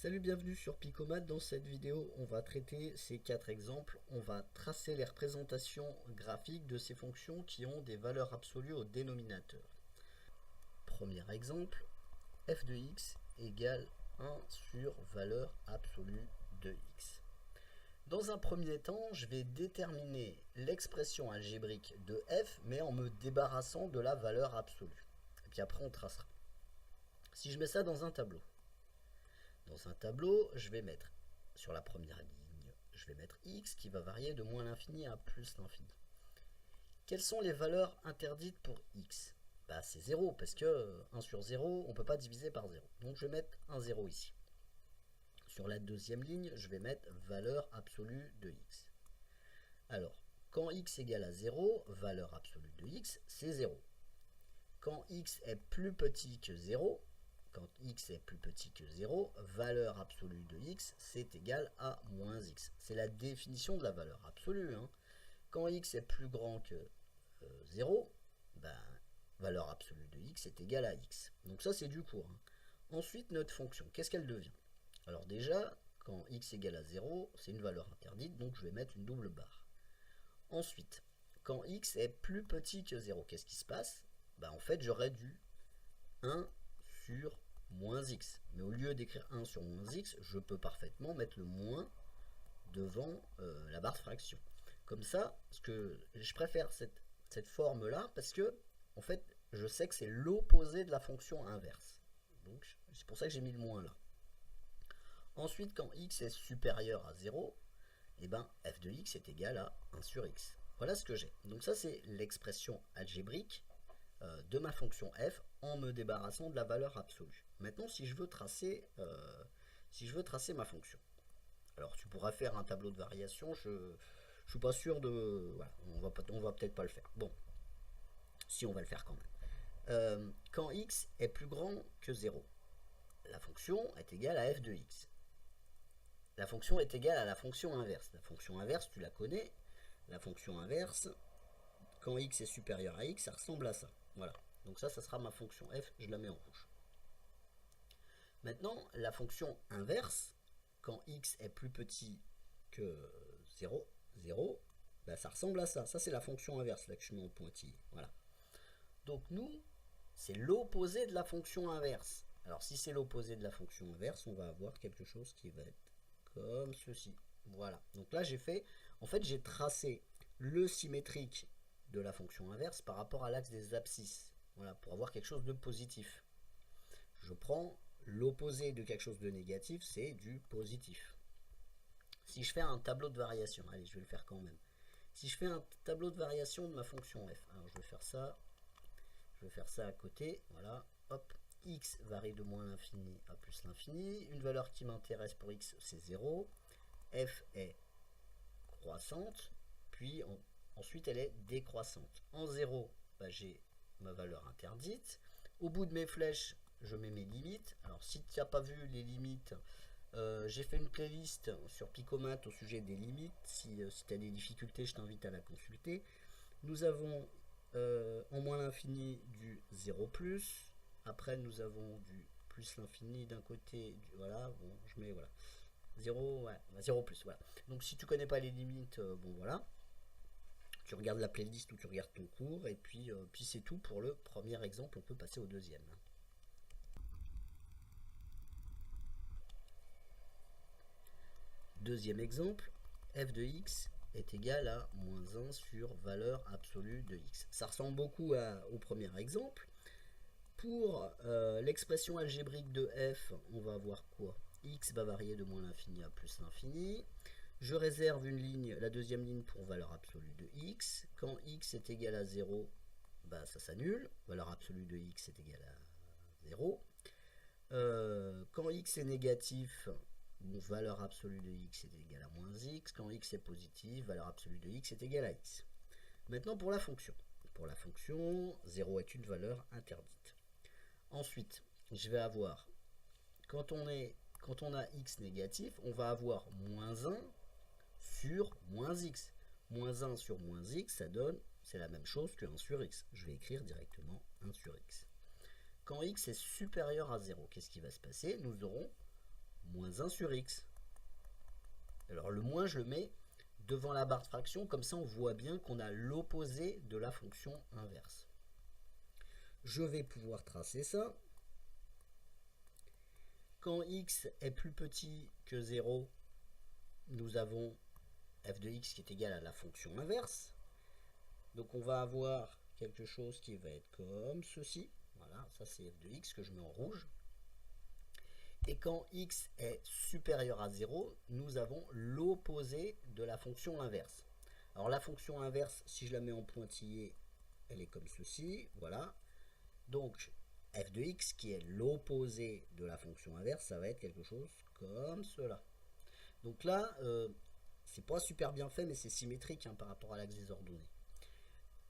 Salut, bienvenue sur Picomat. Dans cette vidéo, on va traiter ces quatre exemples. On va tracer les représentations graphiques de ces fonctions qui ont des valeurs absolues au dénominateur. Premier exemple, f de x égale 1 sur valeur absolue de x. Dans un premier temps, je vais déterminer l'expression algébrique de f, mais en me débarrassant de la valeur absolue. Et puis après, on tracera. Si je mets ça dans un tableau, je vais mettre sur la première ligne, je vais mettre x qui va varier de moins l'infini à plus l'infini. Quelles sont les valeurs interdites pour x? C'est 0, parce que 1 sur 0, on ne peut pas diviser par 0. Donc je vais mettre un 0 ici. Sur la deuxième ligne, je vais mettre valeur absolue de x. Alors, quand x égale à 0, valeur absolue de x, c'est 0. Quand x est plus petit que 0, quand x est plus petit que 0, valeur absolue de x, c'est égal à moins x. C'est la définition de la valeur absolue. Quand x est plus grand que 0, valeur absolue de x est égale à x. Donc ça, c'est du court. Ensuite, notre fonction, qu'est-ce qu'elle devient? Alors déjà, quand x égale à 0, c'est une valeur interdite, donc je vais mettre une double barre. Ensuite, quand x est plus petit que 0, qu'est-ce qui se passe? En fait, j'aurais dû 1 sur moins x. Mais au lieu d'écrire 1 sur moins x, je peux parfaitement mettre le moins devant la barre de fraction. Comme ça, parce que je préfère cette forme-là, parce que, en fait, je sais que c'est l'opposé de la fonction inverse. Donc, c'est pour ça que j'ai mis le moins là. Ensuite, quand x est supérieur à 0, f de x est égal à 1 sur x. Voilà ce que j'ai. Donc ça, c'est l'expression algébrique de ma fonction f en me débarrassant de la valeur absolue. Maintenant, si je veux tracer ma fonction, alors tu pourras faire un tableau de variation, je suis pas sûr de... Voilà, on va peut-être pas le faire. Bon, si on va le faire quand même. Quand x est plus grand que 0, la fonction est égale à f de x. La fonction est égale à la fonction inverse. La fonction inverse, tu la connais. La fonction inverse, quand x est supérieur à x, ça ressemble à ça. Voilà. Donc ça sera ma fonction f, je la mets en rouge. Maintenant, la fonction inverse, quand x est plus petit que 0, ça ressemble à ça. Ça, c'est la fonction inverse, là que je mets en pointillé. Voilà. Donc nous, c'est l'opposé de la fonction inverse. Alors si c'est l'opposé de la fonction inverse, on va avoir quelque chose qui va être comme ceci. Voilà. Donc là, j'ai tracé le symétrique de la fonction inverse par rapport à l'axe des abscisses. Voilà, pour avoir quelque chose de positif. Je prends l'opposé de quelque chose de négatif, c'est du positif. Si je fais un tableau de variation, allez, je vais le faire quand même. Si je fais un tableau de variation de ma fonction f, alors je vais faire ça à côté, voilà, hop, x varie de moins l'infini à plus l'infini, une valeur qui m'intéresse pour x c'est 0, f est croissante, puis ensuite elle est décroissante. En 0, j'ai ma valeur interdite, au bout de mes flèches, je mets mes limites. Alors si tu n'as pas vu les limites, j'ai fait une playlist sur Picomat au sujet des limites. Si tu as des difficultés, je t'invite à la consulter. Nous avons en moins l'infini du 0 plus. Après, nous avons du plus l'infini d'un côté. Voilà, bon, je mets voilà. 0, ouais, 0 plus, voilà. Donc si tu connais pas les limites, bon voilà. Tu regardes la playlist ou tu regardes ton cours. Et puis c'est tout pour le premier exemple. On peut passer au deuxième. Deuxième exemple, f de x est égal à moins 1 sur valeur absolue de x. Ça ressemble beaucoup au premier exemple. Pour l'expression algébrique de f, on va avoir quoi? X va varier de moins l'infini à plus l'infini. Je réserve une ligne, la deuxième ligne pour valeur absolue de x. Quand x est égal à 0, ça s'annule. Valeur absolue de x est égale à 0. Quand x est négatif, valeur absolue de x est égale à moins x. Quand x est positif, valeur absolue de x est égale à x. Maintenant pour la fonction. Pour la fonction, 0 est une valeur interdite. Ensuite, je vais avoir, quand on a x négatif, on va avoir moins 1 sur moins x. Moins 1 sur moins x, ça donne, c'est la même chose que 1 sur x. Je vais écrire directement 1 sur x. Quand x est supérieur à 0, qu'est-ce qui va se passer? Nous aurons moins 1 sur x. Alors le moins, je le mets devant la barre de fraction, comme ça on voit bien qu'on a l'opposé de la fonction inverse. Je vais pouvoir tracer ça. Quand x est plus petit que 0, nous avons f de x qui est égal à la fonction inverse. Donc on va avoir quelque chose qui va être comme ceci. Voilà, ça c'est f de x que je mets en rouge. Et quand x est supérieur à 0, nous avons l'opposé de la fonction inverse. Alors la fonction inverse, si je la mets en pointillé, elle est comme ceci. Voilà. Donc f de x qui est l'opposé de la fonction inverse, ça va être quelque chose comme cela. Donc là, c'est pas super bien fait, mais c'est symétrique par rapport à l'axe des ordonnées.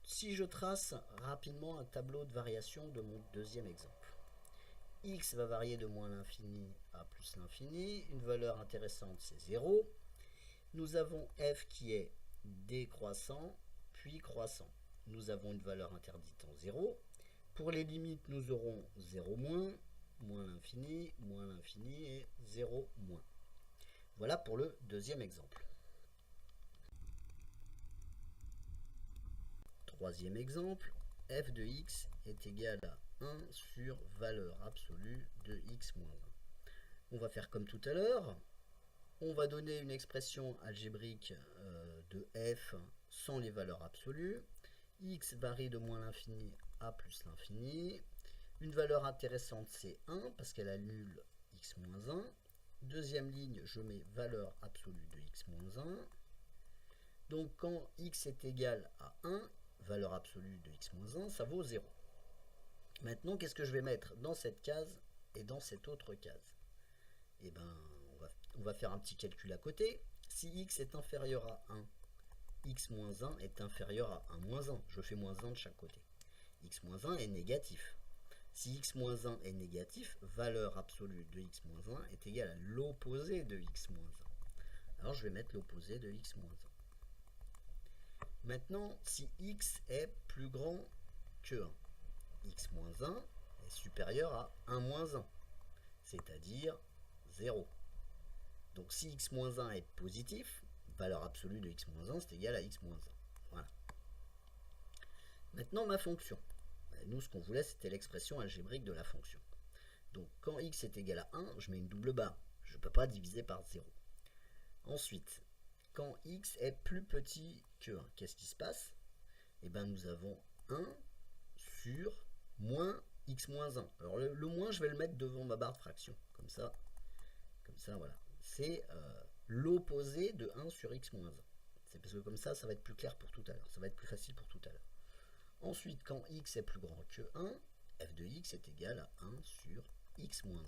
Si je trace rapidement un tableau de variation de mon deuxième exemple. X va varier de moins l'infini à plus l'infini. Une valeur intéressante, c'est 0. Nous avons f qui est décroissant, puis croissant. Nous avons une valeur interdite en 0. Pour les limites, nous aurons 0 moins, moins l'infini et 0 moins. Voilà pour le deuxième exemple. Troisième exemple, f de x est égal à 1 sur valeur absolue de x moins 1. On va faire comme tout à l'heure. On va donner une expression algébrique de f sans les valeurs absolues. X varie de moins l'infini à plus l'infini. Une valeur intéressante, c'est 1 parce qu'elle annule x moins 1. Deuxième ligne, je mets valeur absolue de x moins 1. Donc quand x est égal à 1, valeur absolue de x moins 1, ça vaut 0. Maintenant, qu'est-ce que je vais mettre dans cette case et dans cette autre case? Eh bien, on va faire un petit calcul à côté. Si x est inférieur à 1, x moins 1 est inférieur à 1 moins 1. Je fais moins 1 de chaque côté. X moins 1 est négatif. Si x moins 1 est négatif, valeur absolue de x moins 1 est égale à l'opposé de x moins 1. Alors je vais mettre l'opposé de x moins 1. Maintenant, si x est plus grand que 1, x moins 1 est supérieur à 1 moins 1, c'est-à-dire 0. Donc si x moins 1 est positif, valeur absolue de x moins 1 c'est égal à x moins 1. Voilà. Maintenant ma fonction. Nous ce qu'on voulait c'était l'expression algébrique de la fonction. Donc quand x est égal à 1, je mets une double barre. Je ne peux pas diviser par 0. Ensuite, quand x est plus petit que 1, qu'est-ce qui se passe? Eh bien nous avons 1 sur moins x moins 1. Alors le moins, je vais le mettre devant ma barre de fraction. Comme ça, voilà. C'est l'opposé de 1 sur x moins 1. C'est parce que comme ça va être plus clair pour tout à l'heure. Ça va être plus facile pour tout à l'heure. Ensuite, quand x est plus grand que 1, f de x est égal à 1 sur x moins 1.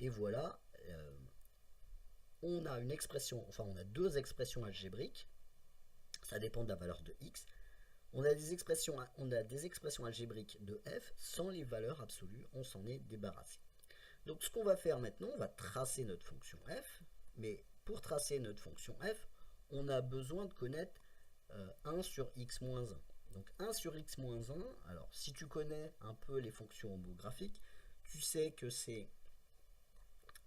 Et voilà, on a une expression, enfin on a deux expressions algébriques. Ça dépend de la valeur de x. On a des expressions algébriques de f sans les valeurs absolues, on s'en est débarrassé. Donc ce qu'on va faire maintenant, on va tracer notre fonction f, mais pour tracer notre fonction f, on a besoin de connaître 1 sur x moins 1. Donc 1 sur x moins 1, alors si tu connais un peu les fonctions homographiques, tu sais que c'est,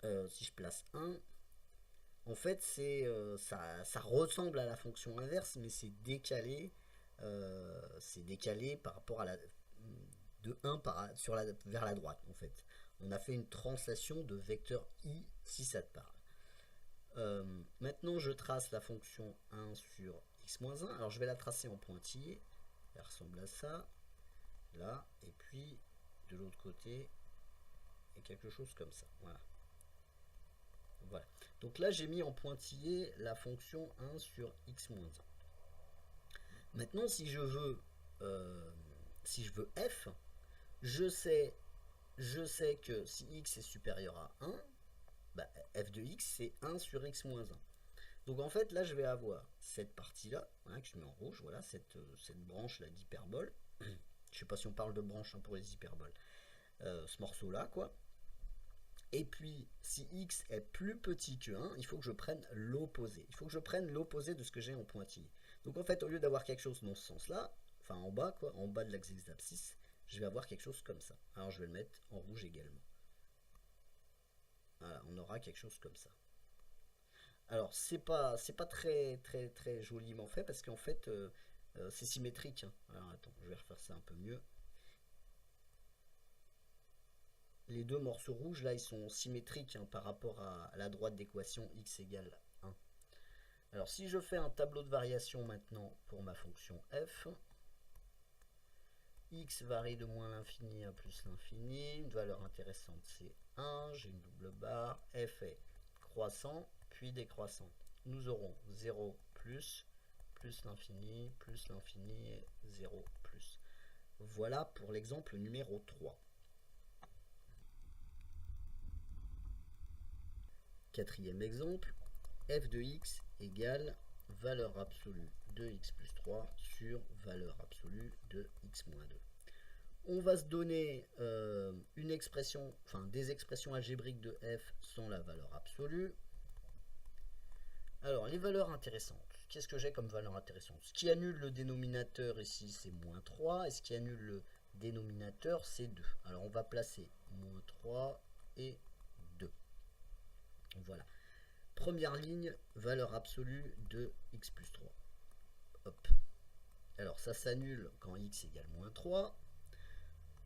si je place 1, en fait ça ressemble à la fonction inverse, mais c'est décalé par rapport à de 1 vers la droite en fait. On a fait une translation de vecteur i si ça te parle. Maintenant je trace la fonction 1 sur x-1. Alors je vais la tracer en pointillé. Elle ressemble à ça. Là. Et puis de l'autre côté. Et quelque chose comme ça. Voilà. Voilà. Donc là j'ai mis en pointillé la fonction 1 sur x-1. Maintenant si je veux f, je sais que si x est supérieur à 1, bah, f de x c'est 1 sur x moins 1. Donc en fait là je vais avoir cette partie là, hein, que je mets en rouge, voilà, cette branche là d'hyperbole. Je sais pas si on parle de branche pour les hyperboles. Ce morceau là quoi. Et puis si x est plus petit que 1, il faut que je prenne l'opposé. Il faut que je prenne l'opposé de ce que j'ai en pointillé. Donc en fait au lieu d'avoir quelque chose dans ce sens là, enfin en bas quoi, en bas de l'axe des abscisses, je vais avoir quelque chose comme ça. Alors je vais le mettre en rouge également. Voilà, on aura quelque chose comme ça. Alors c'est pas très joliment fait parce qu'en fait c'est symétrique, hein. Alors attends, je vais refaire ça un peu mieux. Les deux morceaux rouges là ils sont symétriques, hein, par rapport à la droite d'équation x égale 1. Alors si je fais un tableau de variation maintenant pour ma fonction f, x varie de moins l'infini à plus l'infini, une valeur intéressante c'est 1, j'ai une double barre, f est croissant puis décroissant. Nous aurons 0 plus l'infini et 0 plus. Voilà pour l'exemple numéro 3. Quatrième exemple, f de x égale valeur absolue de x plus 3 sur valeur absolue de x moins 2. On va se donner une expression, enfin des expressions algébriques de f sans la valeur absolue. Alors, les valeurs intéressantes. Qu'est-ce que j'ai comme valeur intéressante? Ce qui annule le dénominateur ici, c'est moins 3. Et ce qui annule le dénominateur, c'est 2. Alors, on va placer moins 3 et 2. Voilà. Première ligne, valeur absolue de x plus 3. Hop. Alors, ça s'annule quand x égale moins 3.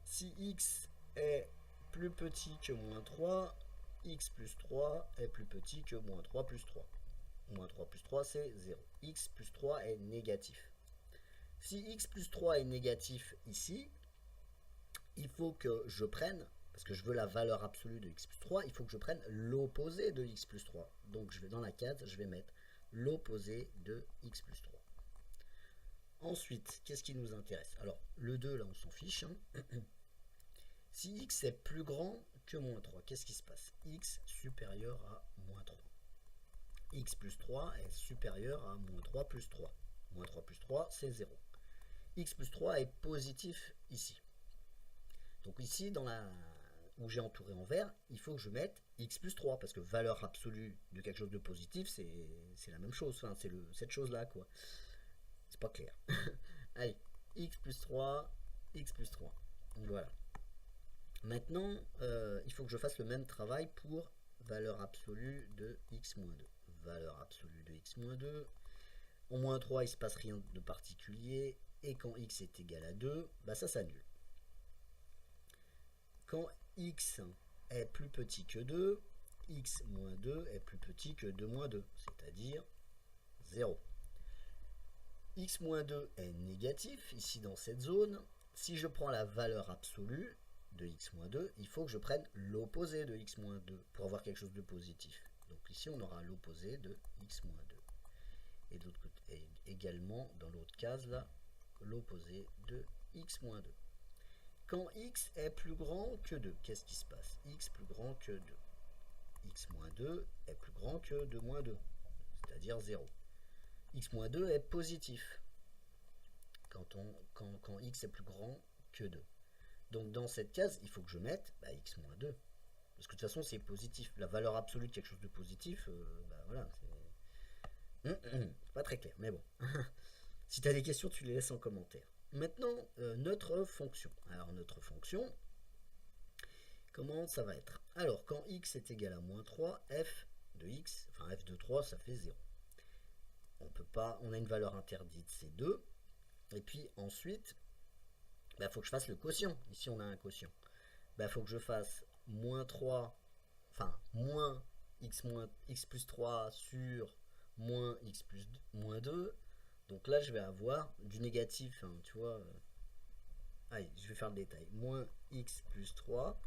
Si x est plus petit que moins 3, x plus 3 est plus petit que moins 3 plus 3. Moins 3 plus 3, c'est 0. X plus 3 est négatif. Si x plus 3 est négatif ici, il faut que je prenne, parce que je veux la valeur absolue de x plus 3, il faut que je prenne l'opposé de x plus 3. Donc je vais dans la case, je vais mettre l'opposé de x plus 3. Ensuite, qu'est-ce qui nous intéresse? Alors, le 2, là, on s'en fiche, hein. Si x est plus grand que moins 3, qu'est-ce qui se passe? X supérieur à moins 3. X plus 3 est supérieur à moins 3 plus 3. Moins 3 plus 3, c'est 0. X plus 3 est positif ici. Donc ici, dans la où j'ai entouré en vert, il faut que je mette x plus 3, parce que valeur absolue de quelque chose de positif, c'est la même chose. Enfin, c'est cette chose-là, quoi. C'est pas clair. Allez, x plus 3, x plus 3. Voilà. Maintenant, il faut que je fasse le même travail pour valeur absolue de x moins 2. Valeur absolue de x moins 2. En moins 3, il ne se passe rien de particulier. Et quand x est égal à 2, bah ça s'annule. Quand x est plus petit que 2, x moins 2 est plus petit que 2 moins 2, c'est-à-dire 0. X moins 2 est négatif, ici dans cette zone. Si je prends la valeur absolue de x moins 2, il faut que je prenne l'opposé de x moins 2 pour avoir quelque chose de positif. Donc ici, on aura l'opposé de x moins 2. Et de l'autre côté, également, dans l'autre case, là, l'opposé de x moins 2. Quand x est plus grand que 2, qu'est-ce qui se passe? X plus grand que 2. X moins 2 est plus grand que 2 moins 2, c'est-à-dire 0. X moins 2 est positif quand x est plus grand que 2. Donc dans cette case, il faut que je mette x moins 2. Parce que de toute façon, c'est positif. La valeur absolue de quelque chose de positif, voilà, c'est pas très clair, mais bon. Si tu as des questions, tu les laisses en commentaire. Maintenant, notre fonction. Alors, notre fonction, comment ça va être? Alors, quand x est égal à moins 3, f de x, enfin f de 3, ça fait 0. On peut pas, on a une valeur interdite, c'est 2. Et puis ensuite, il faut que je fasse le quotient. Ici, on a un quotient. Il faut que je fasse moins 3, enfin, moins x plus 3 sur moins x plus moins 2. Donc là, je vais avoir du négatif, hein, tu vois. Allez, je vais faire le détail. Moins x plus 3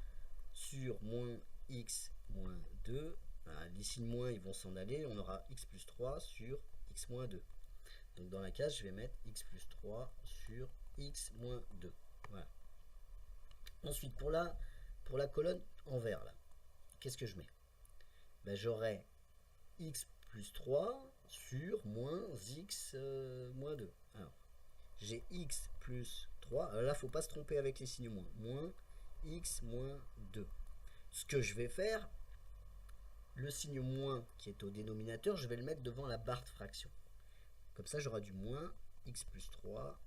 sur moins x moins 2. Les signes moins, ils vont s'en aller. On aura x plus 3 sur x moins 2. Donc dans la case, je vais mettre x plus 3 sur x moins 2. Voilà. Ensuite, pour la colonne en vert, là, qu'est-ce que je mets? J'aurai x plus 3 sur moins x moins 2. Alors, j'ai x plus 3. Alors là, il ne faut pas se tromper avec les signes moins. Moins x moins 2. Ce que je vais faire, le signe moins qui est au dénominateur, je vais le mettre devant la barre de fraction. Comme ça, j'aurai du moins x plus 3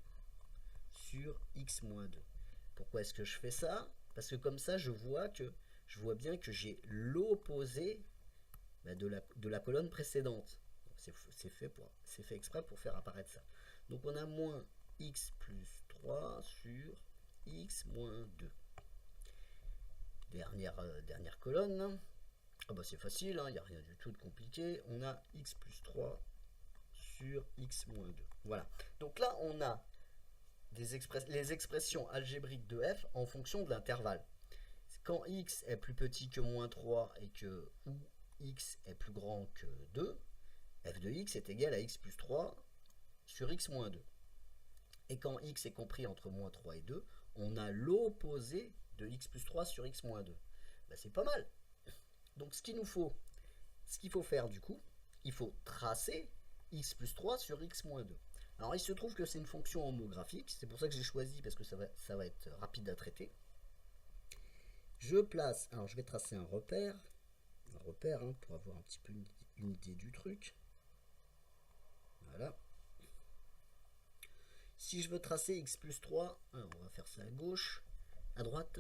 sur x moins 2. Pourquoi est-ce que je fais ça? Parce que comme ça, je vois que je vois bien que j'ai l'opposé de la colonne précédente. C'est fait exprès pour faire apparaître ça. Donc on a moins x plus 3 sur x moins 2. Dernière colonne. Ah bah c'est facile, il n'y a rien du tout de compliqué. On a x plus 3 sur x moins 2. Voilà. Donc là, on a les expressions algébriques de f en fonction de l'intervalle. Quand x est plus petit que moins 3 et que ou x est plus grand que 2, f de x est égal à x plus 3 sur x moins 2. Et quand x est compris entre moins 3 et 2, on a l'opposé de x plus 3 sur x moins 2. Ben, c'est pas mal. Donc ce qu'il faut faire du coup, il faut tracer x plus 3 sur x moins 2. Alors il se trouve que c'est une fonction homographique, c'est pour ça que j'ai choisi, parce que ça va être rapide à traiter. Je vais tracer un repère pour avoir un petit peu une idée du truc. Voilà. Si je veux tracer x plus 3, alors on va faire ça à gauche, à droite,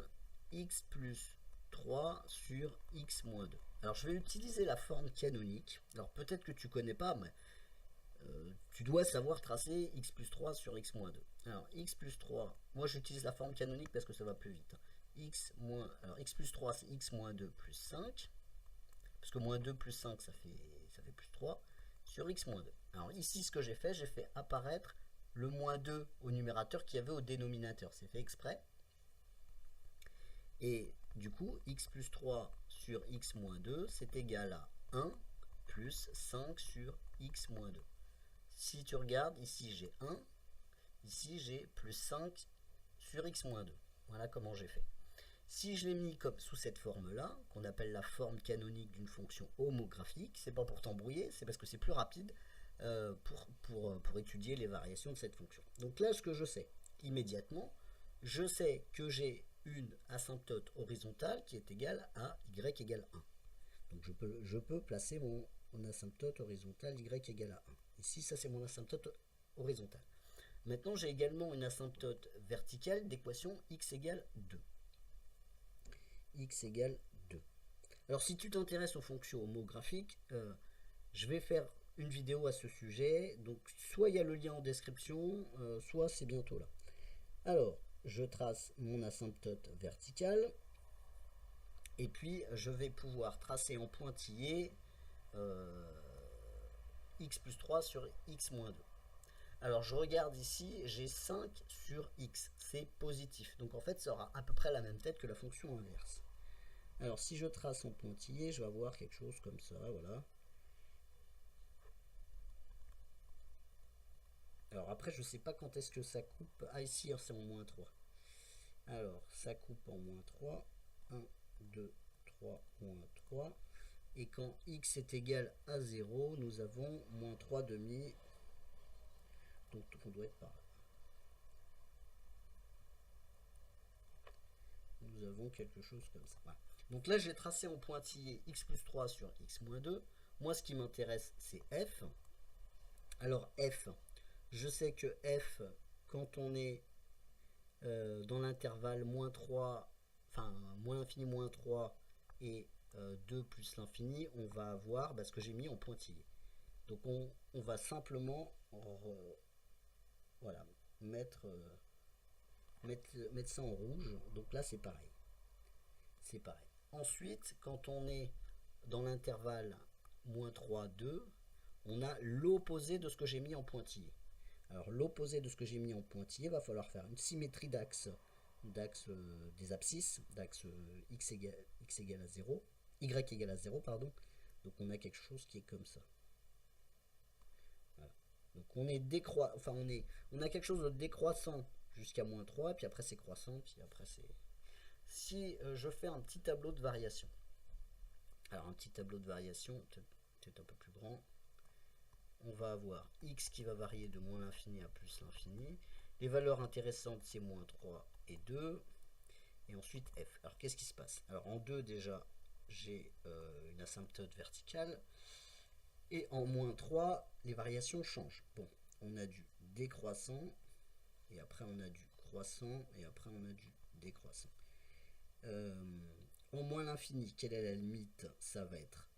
x plus 3 sur x moins 2. Alors je vais utiliser la forme canonique. Alors peut-être que tu connais pas, mais tu dois savoir tracer x plus 3 sur x moins 2. Alors x plus 3, moi j'utilise la forme canonique parce que ça va plus vite. X plus 3 c'est x moins 2 plus 5. Parce que moins 2 plus 5 ça fait plus 3 sur x moins 2. Alors ici ce que j'ai fait apparaître le moins 2 au numérateur qu'il y avait au dénominateur. C'est fait exprès. Et du coup, x plus 3 sur x moins 2, c'est égal à 1 plus 5 sur x moins 2. Si tu regardes, ici j'ai 1, ici j'ai plus 5 sur x moins 2. Voilà comment j'ai fait. Si je l'ai mis comme sous cette forme-là, qu'on appelle la forme canonique d'une fonction homographique, c'est pas pour t'embrouiller, c'est parce que c'est plus rapide pour étudier les variations de cette fonction. Donc là, ce que je sais immédiatement, je sais que j'ai une asymptote horizontale qui est égale à y égale 1. Donc je peux placer mon asymptote horizontale y égale à 1. Ici, ça c'est mon asymptote horizontale. Maintenant, j'ai également une asymptote verticale d'équation x égale 2. X égale 2. Alors si tu t'intéresses aux fonctions homographiques, je vais faire une vidéo à ce sujet. Donc soit il y a le lien en description, soit c'est bientôt là. Alors, je trace mon asymptote verticale. Et puis, je vais pouvoir tracer en pointillé x plus 3 sur x moins 2. Alors, je regarde ici, j'ai 5 sur x. C'est positif. Donc, en fait, ça aura à peu près la même tête que la fonction inverse. Alors, si je trace en pointillé, je vais avoir quelque chose comme ça, voilà. Alors, après, je ne sais pas quand est-ce que ça coupe. Ah, ici, c'est en moins 3. Alors, ça coupe en moins 3. 1, 2, 3, moins 3. Et quand x est égal à 0, nous avons moins 3 demi. Donc, on doit être par là. Nous avons quelque chose comme ça. Voilà. Donc là, j'ai tracé en pointillé x plus 3 sur x moins 2. Moi, ce qui m'intéresse, c'est f. Alors, f, je sais que f, quand on est dans l'intervalle moins 3, enfin, moins l'infini, moins 3 et 2 plus l'infini, on va avoir ce que j'ai mis en pointillé. Donc, on va simplement voilà, mettre ça en rouge. Donc là, c'est pareil. C'est pareil. Ensuite, quand on est dans l'intervalle moins 3, 2, on a l'opposé de ce que j'ai mis en pointillé. Alors l'opposé de ce que j'ai mis en pointillé, va falloir faire une symétrie d'axe des abscisses, d'axe x égale à 0, y égale à 0, pardon. Donc on a quelque chose qui est comme ça. Voilà. Donc on est on a quelque chose de décroissant jusqu'à moins 3, puis après c'est croissant, puis après c'est... Si je fais un petit tableau de variation, alors un petit tableau de variation, peut-être un peu plus grand, on va avoir x qui va varier de moins l'infini à plus l'infini. Les valeurs intéressantes, c'est moins 3 et 2. Et ensuite f. Alors qu'est-ce qui se passe? Alors en 2 déjà, j'ai une asymptote verticale. Et en moins 3, les variations changent. Bon, on a du décroissant, et après on a du croissant, et après on a du décroissant. En moins l'infini, quelle est la limite? Ça va être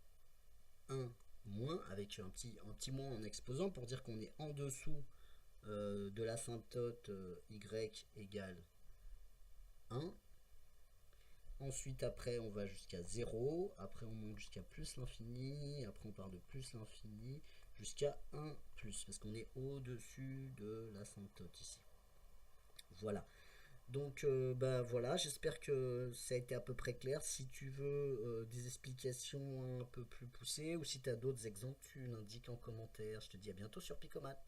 un moins, avec un petit moins en exposant pour dire qu'on est en dessous de l'asymptote y égale 1. Ensuite, après, on va jusqu'à 0. Après, on monte jusqu'à plus l'infini. Après, on part de plus l'infini jusqu'à 1 plus, parce qu'on est au-dessus de l'asymptote ici. Voilà. Donc, bah voilà, j'espère que ça a été à peu près clair. Si tu veux des explications un peu plus poussées ou si tu as d'autres exemples, tu l'indiques en commentaire. Je te dis à bientôt sur Picomat.